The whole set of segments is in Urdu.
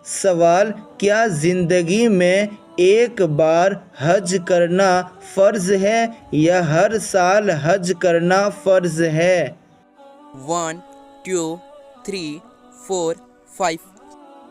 سوال: کیا زندگی میں ایک بار حج کرنا فرض ہے یا ہر سال حج کرنا فرض ہے؟ 1 2 3 4 5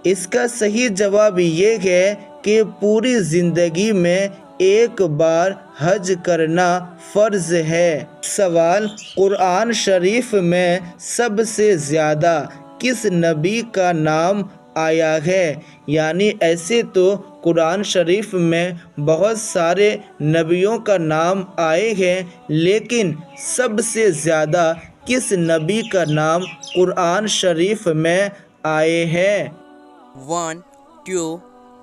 اس کا صحیح جواب یہ ہے کہ پوری زندگی میں ایک بار حج کرنا فرض ہے۔ سوال: قرآن شریف میں سب سے زیادہ کس نبی کا نام آیا ہے؟ یعنی ایسے تو قرآن شریف میں بہت سارے نبیوں کا نام آئے ہیں، لیکن سب سے زیادہ کس نبی کا نام قرآن شریف میں آئے ہیں؟ 1 2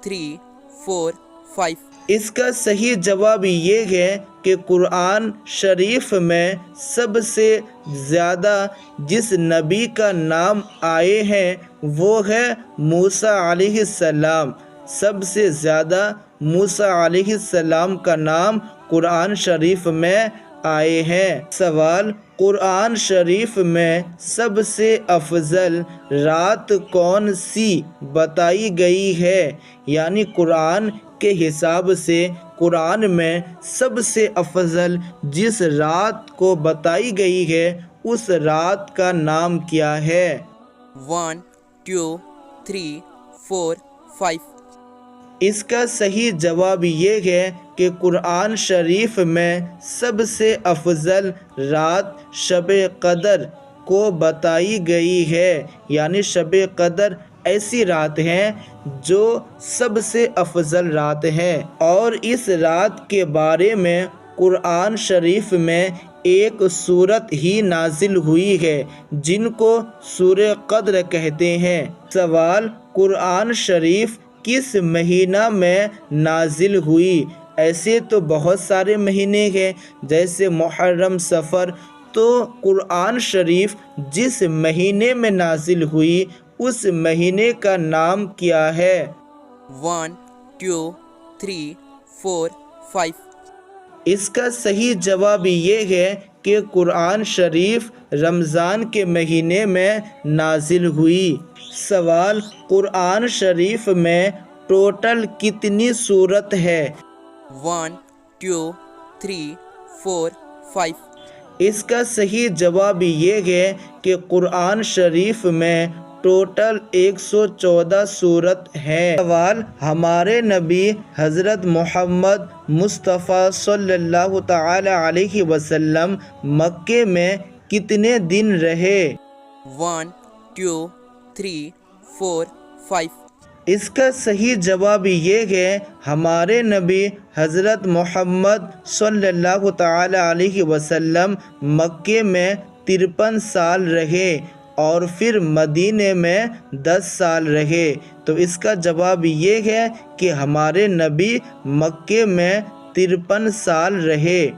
3 4 5 اس کا صحیح جواب یہ ہے کہ قرآن شریف میں سب سے زیادہ جس نبی کا نام آئے ہیں وہ ہے موسیٰ علیہ السلام۔ سب سے زیادہ موسیٰ علیہ السلام کا نام قرآن شریف میں آئے ہیں۔ سوال: قرآن شریف میں سب سے افضل رات کون سی بتائی گئی ہے؟ یعنی قرآن کے حساب سے قرآن میں سب سے افضل جس رات کو بتائی گئی ہے اس رات کا نام کیا ہے؟ 1 2 3 4 5 اس کا صحیح جواب یہ ہے کہ قرآن شریف میں سب سے افضل رات شب قدر کو بتائی گئی ہے۔ یعنی شب قدر ایسی رات ہے جو سب سے افضل رات ہے، اور اس رات کے بارے میں قرآن شریف میں ایک سورت ہی نازل ہوئی ہے جن کو سورہ قدر کہتے ہیں۔ سوال: قرآن شریف کس مہینہ میں نازل ہوئی؟ ایسے تو بہت سارے مہینے ہیں جیسے محرم، صفر، تو قرآن شریف جس مہینے میں نازل ہوئی اس مہینے کا نام کیا ہے؟ 1 2 3 4 5 اس کا صحیح جواب یہ ہے کہ قرآن شریف رمضان کے مہینے میں نازل ہوئی۔ سوال: قرآن شریف میں ٹوٹل کتنی سورت ہے؟ 1 2 3 4 5 اس کا صحیح جواب یہ ہے کہ قرآن شریف میں ٹوٹل 114 سورت ہے۔ سوال: ہمارے نبی حضرت محمد مصطفیٰ صلی اللہ تعالی علیہ وسلم مکے میں کتنے دن رہے؟ 1 2 3 4 5 اس کا صحیح جواب یہ ہے ہمارے نبی حضرت محمد صلی اللہ تعالی علیہ وسلم مکے میں 53 سال رہے اور پھر مدینے میں 10 سال رہے۔ تو اس کا جواب یہ ہے کہ ہمارے نبی مکے میں 53 سال رہے۔